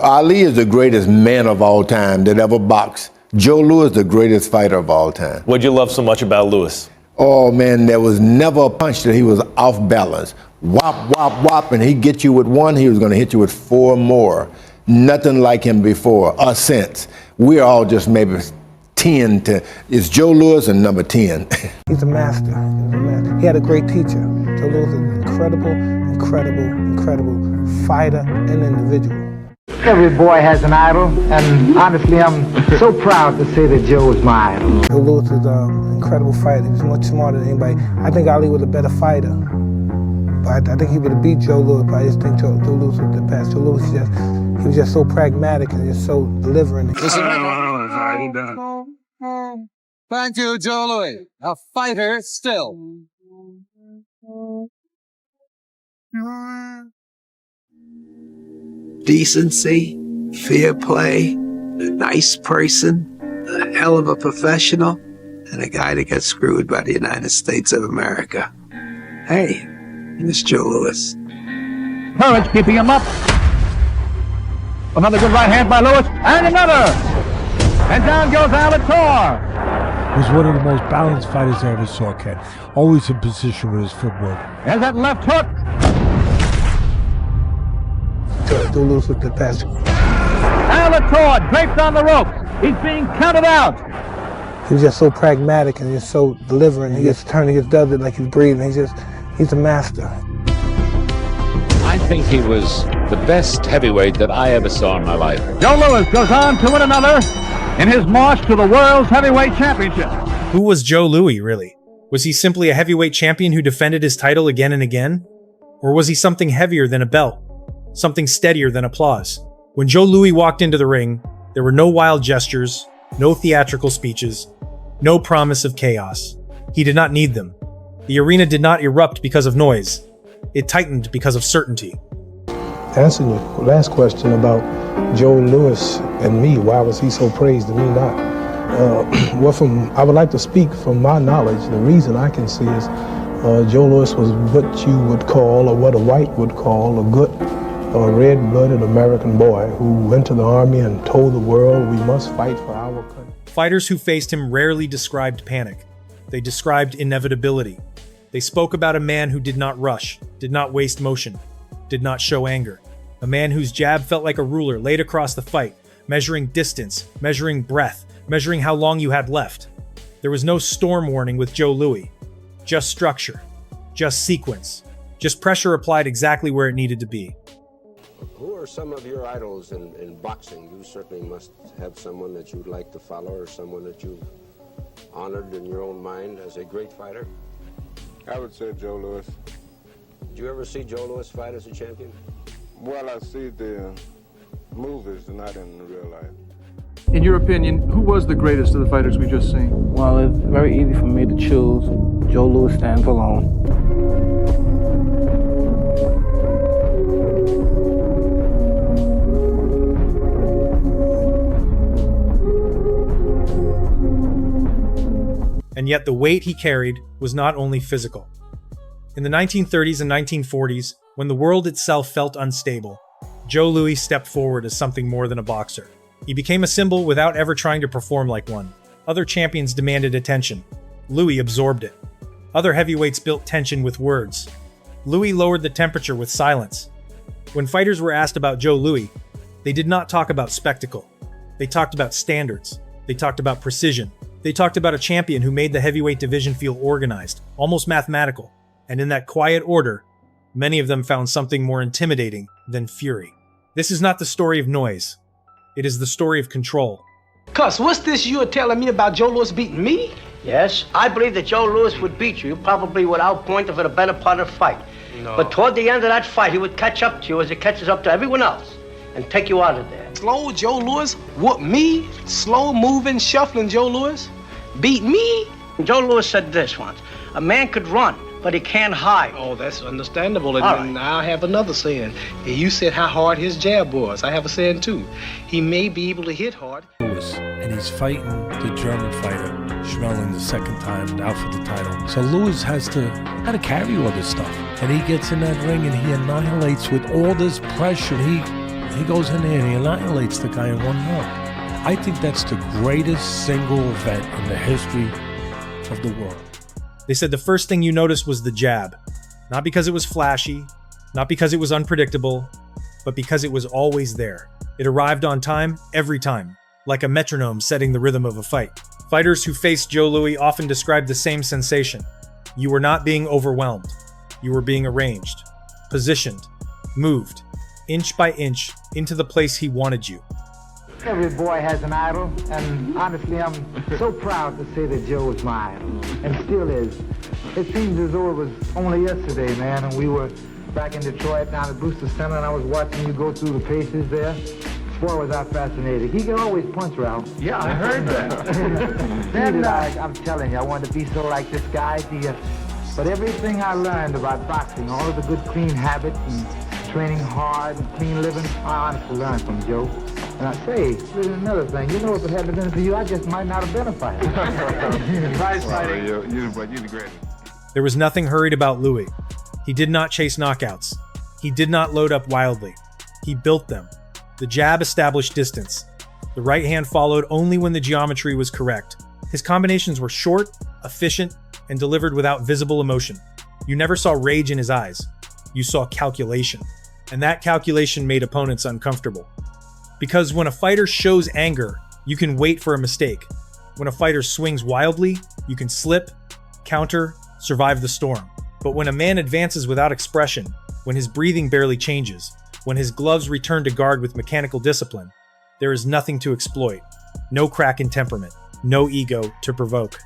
Ali is the greatest man of all time that ever boxed. Joe Louis, the greatest fighter of all time. What'd you love so much about Louis? Oh man, there was never a punch that he was off balance. Whop, whop, whop, and he'd get you with one, he was gonna hit you with four more. Nothing like him before or since. We're all just maybe 10 to, it's Joe Louis and number 10. He's a master. He had a great teacher. Joe Louis is an incredible fighter and individual. Every boy has an idol, and honestly, I'm so proud to say that Joe is my idol. Joe Louis is an incredible fighter. He's much smarter than anybody. I think Ali was a better fighter, but I think he would have beat Joe Louis, but I just think Joe Louis was the best. Joe Louis he was just so pragmatic and just so delivering. Thank you, Joe Louis, a fighter still. Decency, fair play, a nice person, a hell of a professional, and a guy that got screwed by the United States of America. Hey, it's Joe Louis. Courage keeping him up. Another good right hand by Louis, and another! And down goes Alator. He was one of the most balanced fighters I ever saw, Ken. Always in position with his footwork. There's that left hook. Joe Louis was the best. Alator draped on the ropes. He's being counted out. He was just so pragmatic and just so delivering. He just turns, he just does it like he's breathing. He's a master. I think he was the best heavyweight that I ever saw in my life. Joe Louis goes on to win another in his march to the World's Heavyweight Championship. Who was Joe Louis, really? Was he simply a heavyweight champion who defended his title again and again? Or was he something heavier than a belt? Something steadier than applause? When Joe Louis walked into the ring, there were no wild gestures, no theatrical speeches, no promise of chaos. He did not need them. The arena did not erupt because of noise. It tightened because of certainty. Answering your last question about Joe Louis and me, why was he so praised and me not? I would like to speak from my knowledge. The reason I can see is Joe Louis was what you would call, or what a white would call, a good, red-blooded American boy who went to the army and told the world we must fight for our country. Fighters who faced him rarely described panic. They described inevitability. They spoke about a man who did not rush, did not waste motion, did not show anger. A man whose jab felt like a ruler laid across the fight, measuring distance, measuring breath, measuring how long you had left. There was no storm warning with Joe Louis. Just structure, just sequence, just pressure applied exactly where it needed to be. Who are some of your idols in boxing? You certainly must have someone that you'd like to follow, or someone that you've honored in your own mind as a great fighter. I would say Joe Louis. Did you ever see Joe Louis fight as a champion? Well, I see the movies, not in real life. In your opinion, who was the greatest of the fighters we just seen? Well, it's very easy for me to choose. Joe Louis stands alone. And yet the weight he carried was not only physical. In the 1930s and 1940s, when the world itself felt unstable, Joe Louis stepped forward as something more than a boxer. He became a symbol without ever trying to perform like one. Other champions demanded attention. Louis absorbed it. Other heavyweights built tension with words. Louis lowered the temperature with silence. When fighters were asked about Joe Louis, they did not talk about spectacle. They talked about standards. They talked about precision. They talked about a champion who made the heavyweight division feel organized, almost mathematical. And in that quiet order, many of them found something more intimidating than fury. This is not the story of noise. It is the story of control. Cuz, what's this you're telling me about Joe Louis beating me? Yes, I believe that Joe Louis would beat you, probably without point for the better part of the fight. No. But toward the end of that fight, he would catch up to you as he catches up to everyone else and take you out of there. Slow Joe Louis? Whoop me? Slow moving, shuffling Joe Louis? Beat me? Joe Louis said this once, a man could run, but he can't hide. Oh, that's understandable. And, All right. and I have another saying. You said how hard his jab was. I have a saying too. He may be able to hit hard. And he's fighting the German fighter, Schmeling, the second time now for the title. So Louis has to carry all this stuff. And he gets in that ring and he annihilates with all this pressure. He goes in there and he annihilates the guy in 1 round. I think that's the greatest single event in the history of the world. They said the first thing you noticed was the jab. Not because it was flashy, not because it was unpredictable, but because it was always there. It arrived on time, every time, like a metronome setting the rhythm of a fight. Fighters who faced Joe Louis often described the same sensation. You were not being overwhelmed. You were being arranged, positioned, moved, inch by inch, into the place he wanted you. Every boy has an idol, and honestly, I'm so proud to say that Joe was my idol, and still is. It seems as though it was only yesterday, man, and we were back in Detroit down at Brewster Center, and I was watching you go through the paces there. Boy, was I fascinated. He can always punch, Ralph. Yeah, I heard that. Then I'm telling you, I wanted to be so like this guy. But everything I learned about boxing, all of the good clean habits and training hard and clean living, I honestly learned from Joe. And I say, there's another thing. You know, if it hadn't been for you, I just might not have been a fighter. Nice fighting. You're the greatest. There was nothing hurried about Louis. He did not chase knockouts. He did not load up wildly. He built them. The jab established distance. The right hand followed only when the geometry was correct. His combinations were short, efficient, and delivered without visible emotion. You never saw rage in his eyes. You saw calculation. And that calculation made opponents uncomfortable. Because when a fighter shows anger, you can wait for a mistake. When a fighter swings wildly, you can slip, counter, survive the storm. But when a man advances without expression, when his breathing barely changes, when his gloves return to guard with mechanical discipline, there is nothing to exploit, no crack in temperament, no ego to provoke.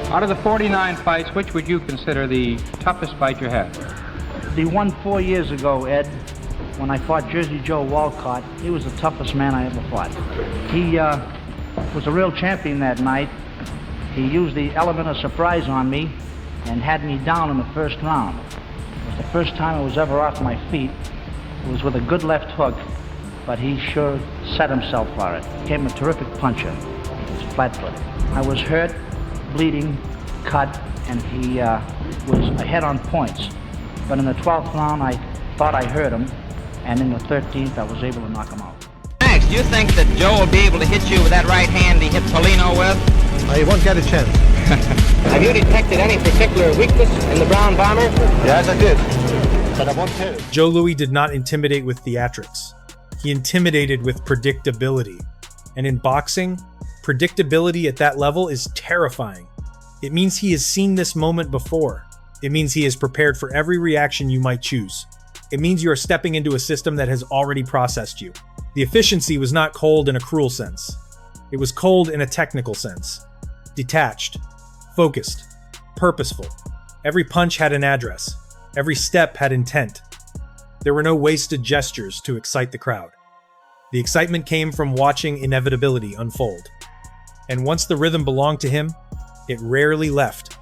Out of the 49 fights, which would you consider the toughest fight you had? The one 4 years ago, Ed, when I fought Jersey Joe Walcott, he was the toughest man I ever fought. He was a real champion that night. He used the element of surprise on me and had me down in the first round. It was the first time I was ever off my feet. It was with a good left hook, but he sure set himself for it. He became a terrific puncher. He was flat-footed. I was hurt, bleeding, cut, and he was ahead on points. But in the 12th round, I thought I hurt him, and in the 13th, I was able to knock him out. Max, do you think that Joe will be able to hit you with that right hand he hit Polino with? He won't get a chance. Have you detected any particular weakness in the Brown Bomber? Yes, I did. But I won't tell you. Joe Louis did not intimidate with theatrics. He intimidated with predictability. And in boxing, predictability at that level is terrifying. It means he has seen this moment before. It means he is prepared for every reaction you might choose. It means you are stepping into a system that has already processed you. The efficiency was not cold in a cruel sense. It was cold in a technical sense. Detached, focused, purposeful. Every punch had an address. Every step had intent. There were no wasted gestures to excite the crowd. The excitement came from watching inevitability unfold. And once the rhythm belonged to him, it rarely left.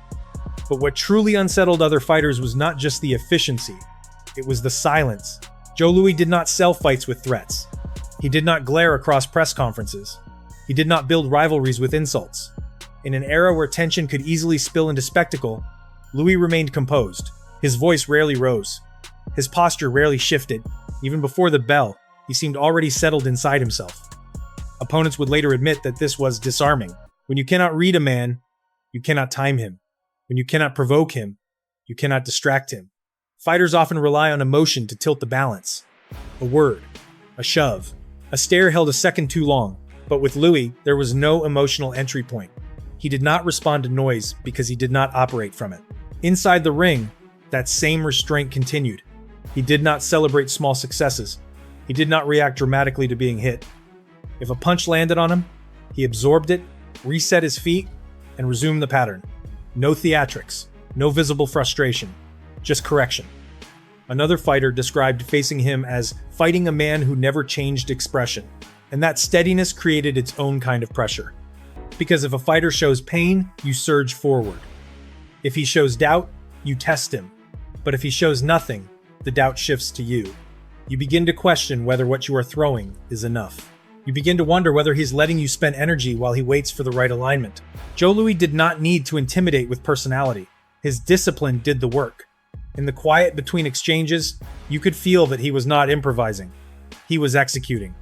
But what truly unsettled other fighters was not just the efficiency, it was the silence. Joe Louis did not sell fights with threats. He did not glare across press conferences. He did not build rivalries with insults. In an era where tension could easily spill into spectacle, Louis remained composed. His voice rarely rose. His posture rarely shifted. Even before the bell, he seemed already settled inside himself. Opponents would later admit that this was disarming. When you cannot read a man, you cannot time him. When you cannot provoke him, you cannot distract him. Fighters often rely on emotion to tilt the balance. A word, a shove, a stare held a second too long. But with Louis, there was no emotional entry point. He did not respond to noise because he did not operate from it. Inside the ring, that same restraint continued. He did not celebrate small successes. He did not react dramatically to being hit. If a punch landed on him, he absorbed it, reset his feet, and resumed the pattern. No theatrics, no visible frustration, just correction. Another fighter described facing him as fighting a man who never changed expression. And that steadiness created its own kind of pressure. Because if a fighter shows pain, you surge forward. If he shows doubt, you test him. But if he shows nothing, the doubt shifts to you. You begin to question whether what you are throwing is enough. You begin to wonder whether he's letting you spend energy while he waits for the right alignment. Joe Louis did not need to intimidate with personality. His discipline did the work. In the quiet between exchanges, you could feel that he was not improvising. He was executing.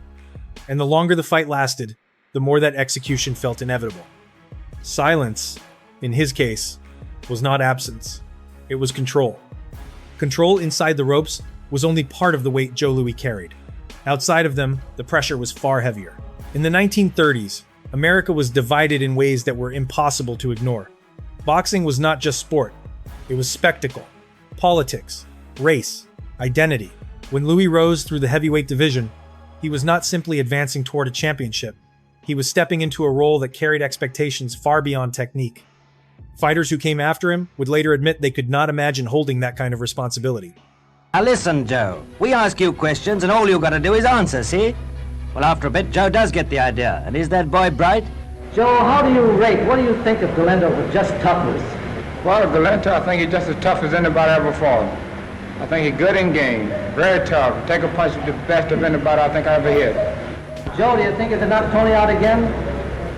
And the longer the fight lasted, the more that execution felt inevitable. Silence, in his case, was not absence. It was control. Control inside the ropes was only part of the weight Joe Louis carried. Outside of them, the pressure was far heavier. In the 1930s, America was divided in ways that were impossible to ignore. Boxing was not just sport. It was spectacle, politics, race, identity. When Louis rose through the heavyweight division, he was not simply advancing toward a championship. He was stepping into a role that carried expectations far beyond technique. Fighters who came after him would later admit they could not imagine holding that kind of responsibility. Now listen, Joe. We ask you questions and all you gotta do is answer, see? Well, after a bit, Joe does get the idea. And is that boy bright? Joe, how do you rate? What do you think of Galento for just toughness? Well, Galento, I think he's just as tough as anybody ever fought. I think he's good in game, very tough. Take a punch with the best of anybody I think I ever hit. Joe, do you think you could knock Tony out again?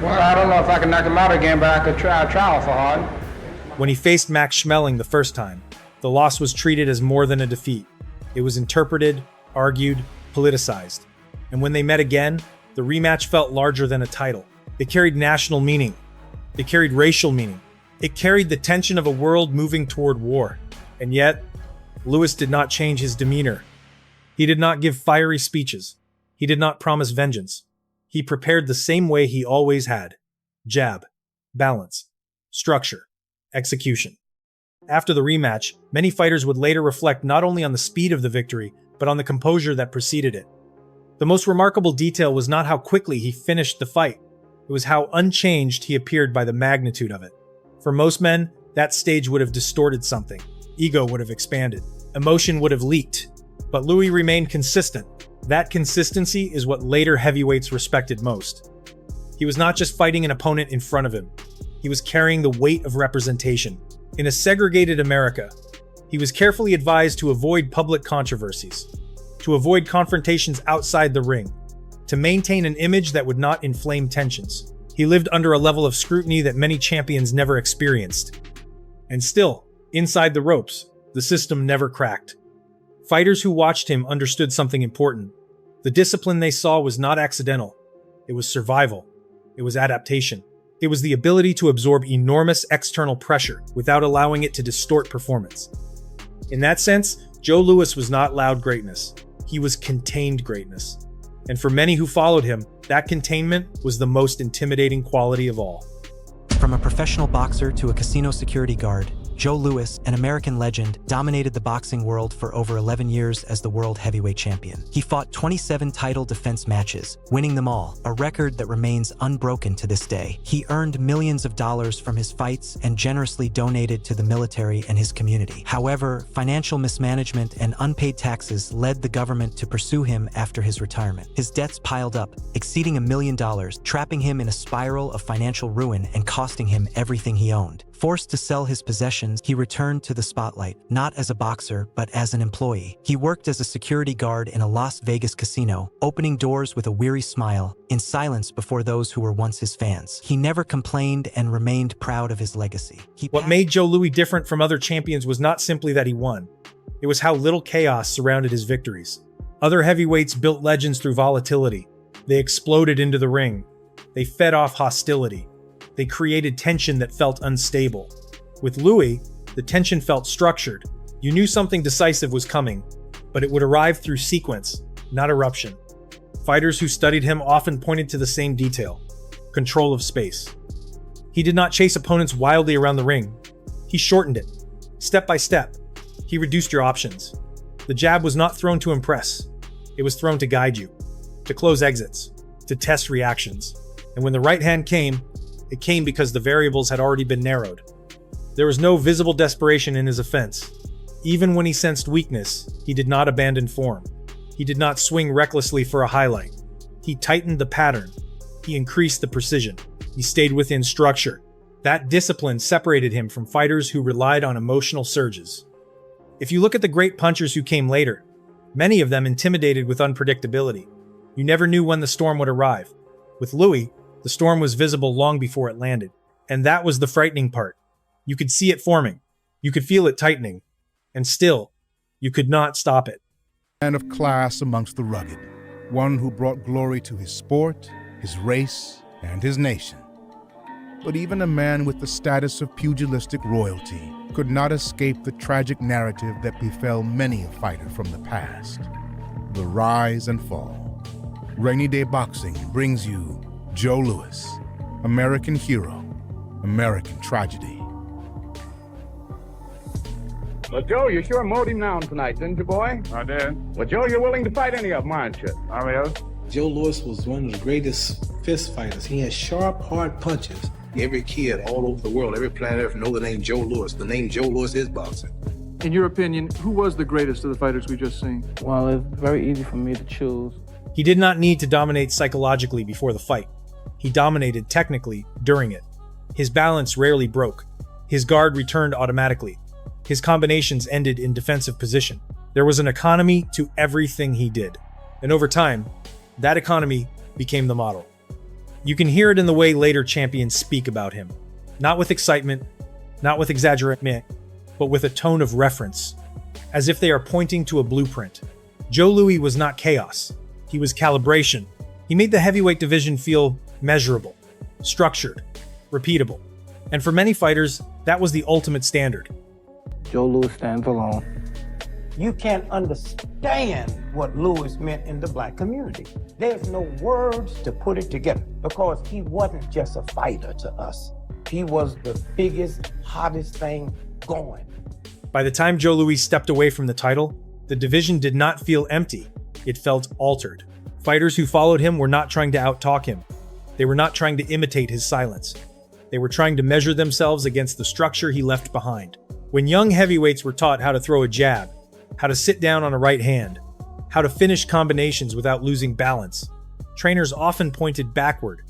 Well, I don't know if I can knock him out again, but I could try awful hard. When he faced Max Schmeling the first time, the loss was treated as more than a defeat. It was interpreted, argued, politicized. And when they met again, the rematch felt larger than a title. It carried national meaning. It carried racial meaning. It carried the tension of a world moving toward war. And yet, Louis did not change his demeanor. He did not give fiery speeches. He did not promise vengeance. He prepared the same way he always had. Jab, balance, structure, execution. After the rematch, many fighters would later reflect not only on the speed of the victory, but on the composure that preceded it. The most remarkable detail was not how quickly he finished the fight. It was how unchanged he appeared by the magnitude of it. For most men, that stage would have distorted something. Ego would have expanded. Emotion would have leaked. But Louis remained consistent. That consistency is what later heavyweights respected most. He was not just fighting an opponent in front of him. He was carrying the weight of representation. In a segregated America, he was carefully advised to avoid public controversies, to avoid confrontations outside the ring, to maintain an image that would not inflame tensions. He lived under a level of scrutiny that many champions never experienced. And still, inside the ropes, the system never cracked. Fighters who watched him understood something important. The discipline they saw was not accidental. It was survival. It was adaptation. It was the ability to absorb enormous external pressure without allowing it to distort performance. In that sense, Joe Louis was not loud greatness. He was contained greatness. And for many who followed him, that containment was the most intimidating quality of all. From a professional boxer to a casino security guard, Joe Louis, an American legend, dominated the boxing world for over 11 years as the world heavyweight champion. He fought 27 title defense matches, winning them all, a record that remains unbroken to this day. He earned millions of dollars from his fights and generously donated to the military and his community. However, financial mismanagement and unpaid taxes led the government to pursue him after his retirement. His debts piled up, exceeding $1 million, trapping him in a spiral of financial ruin and costing him everything he owned. Forced to sell his possessions, he returned to the spotlight, not as a boxer, but as an employee. He worked as a security guard in a Las Vegas casino, opening doors with a weary smile, in silence before those who were once his fans. He never complained and remained proud of his legacy. What made Joe Louis different from other champions was not simply that he won. It was how little chaos surrounded his victories. Other heavyweights built legends through volatility. They exploded into the ring. They fed off hostility. They created tension that felt unstable. With Louis, the tension felt structured. You knew something decisive was coming, but it would arrive through sequence, not eruption. Fighters who studied him often pointed to the same detail: control of space. He did not chase opponents wildly around the ring. He shortened it. Step by step, he reduced your options. The jab was not thrown to impress. It was thrown to guide you, to close exits, to test reactions. And when the right hand came, it came because the variables had already been narrowed. There was no visible desperation in his offense. Even when he sensed weakness, he did not abandon form. He did not swing recklessly for a highlight. He tightened the pattern. He increased the precision. He stayed within structure. That discipline separated him from fighters who relied on emotional surges. If you look at the great punchers who came later, many of them intimidated with unpredictability. You never knew when the storm would arrive. With Louis, the storm was visible long before it landed. And that was the frightening part. You could see it forming. You could feel it tightening. And still, you could not stop it. Man of class amongst the rugged. one who brought glory to his sport, his race, and his nation. But even a man with the status of pugilistic royalty could not escape the tragic narrative that befell many a fighter from the past. The rise and fall. Rainy Day Boxing brings you Joe Louis, American hero, American tragedy. Well, Joe, you sure mowed him down tonight, didn't you, boy? I did. Well, Joe, you're willing to fight any of them, aren't you? I will. Joe Louis was one of the greatest fist fighters. He had sharp, hard punches. Every kid all over the world, every planet Earth know the name Joe Louis. The name Joe Louis is boxing. In your opinion, who was the greatest of the fighters we just seen? Well, it's very easy for me to choose. He did not need to dominate psychologically before the fight. He dominated technically during it. His balance rarely broke. His guard returned automatically. His combinations ended in defensive position. There was an economy to everything he did. And over time, that economy became the model. You can hear it in the way later champions speak about him. Not with excitement, not with exaggeration, but with a tone of reference, as if they are pointing to a blueprint. Joe Louis was not chaos. He was calibration. He made the heavyweight division feel measurable, structured, repeatable. And for many fighters, that was the ultimate standard. Joe Louis stands alone. You can't understand what Louis meant in the black community. There's no words to put it together because he wasn't just a fighter to us. He was the biggest, hottest thing going. By the time Joe Louis stepped away from the title, the division did not feel empty. It felt altered. Fighters who followed him were not trying to outtalk him. They were not trying to imitate his silence. They were trying to measure themselves against the structure he left behind. When young heavyweights were taught how to throw a jab, how to sit down on a right hand, how to finish combinations without losing balance, trainers often pointed backward,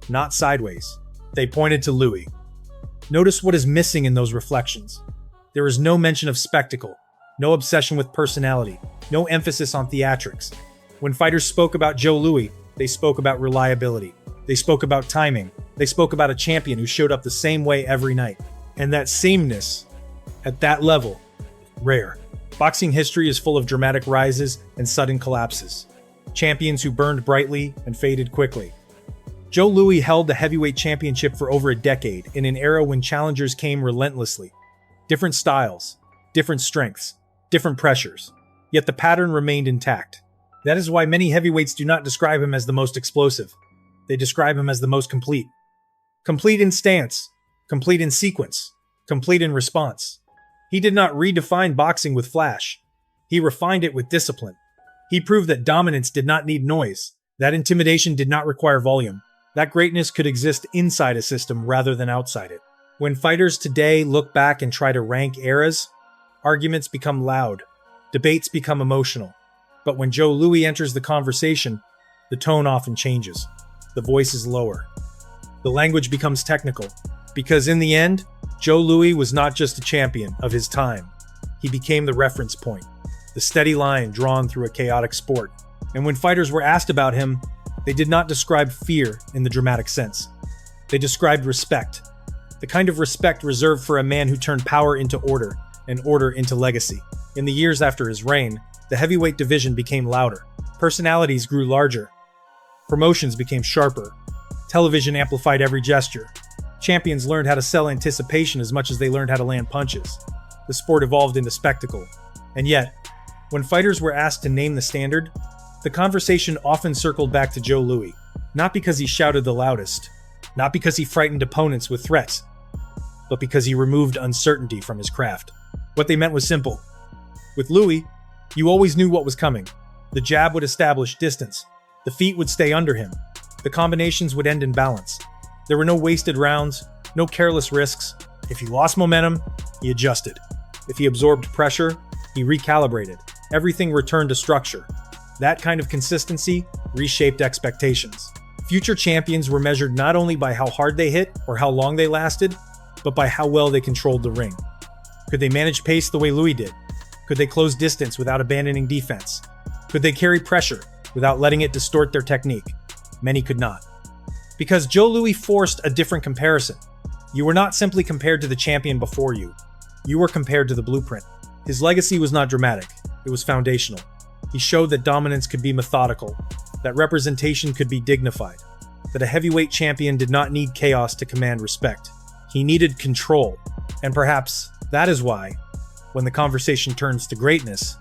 not sideways. They pointed to Louis. Notice what is missing in those reflections. There is no mention of spectacle, no obsession with personality, no emphasis on theatrics. When fighters spoke about Joe Louis, they spoke about reliability. They spoke about timing. They spoke about a champion who showed up the same way every night. And that sameness, at that level, rare. Boxing history is full of dramatic rises and sudden collapses. Champions who burned brightly and faded quickly. Joe Louis held the heavyweight championship for over a decade in an era when challengers came relentlessly. Different styles, different strengths, different pressures. Yet the pattern remained intact. That is why many heavyweights do not describe him as the most explosive. They describe him as the most complete. Complete in stance, complete in sequence, complete in response. He did not redefine boxing with flash. He refined it with discipline. He proved that dominance did not need noise, that intimidation did not require volume, that greatness could exist inside a system rather than outside it. When fighters today look back and try to rank eras, arguments become loud, debates become emotional. But when Joe Louis enters the conversation, the tone often changes. The voice is lower. The language becomes technical. Because in the end, Joe Louis was not just a champion of his time. He became the reference point, the steady line drawn through a chaotic sport. And when fighters were asked about him, they did not describe fear in the dramatic sense. They described respect, the kind of respect reserved for a man who turned power into order and order into legacy. In the years after his reign, the heavyweight division became louder. Personalities grew larger. Promotions became sharper. Television amplified every gesture. Champions learned how to sell anticipation as much as they learned how to land punches. The sport evolved into spectacle. And yet, when fighters were asked to name the standard, the conversation often circled back to Joe Louis. Not because he shouted the loudest, not because he frightened opponents with threats, but because he removed uncertainty from his craft. What they meant was simple. With Louis, you always knew what was coming. The jab would establish distance. The feet would stay under him. The combinations would end in balance. There were no wasted rounds, no careless risks. If he lost momentum, he adjusted. If he absorbed pressure, he recalibrated. Everything returned to structure. That kind of consistency reshaped expectations. Future champions were measured not only by how hard they hit or how long they lasted, but by how well they controlled the ring. Could they manage pace the way Louis did? Could they close distance without abandoning defense? Could they carry pressure without letting it distort their technique? Many could not. Because Joe Louis forced a different comparison. You were not simply compared to the champion before you. You were compared to the blueprint. His legacy was not dramatic. It was foundational. He showed that dominance could be methodical, that representation could be dignified, that a heavyweight champion did not need chaos to command respect. He needed control, and perhaps that is why, when the conversation turns to greatness,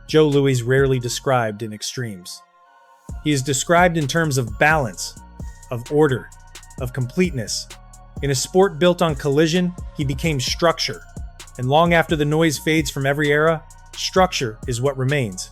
Joe Louis is rarely described in extremes. He is described in terms of balance, of order, of completeness. In a sport built on collision, he became structure, and long after the noise fades from every era, structure is what remains.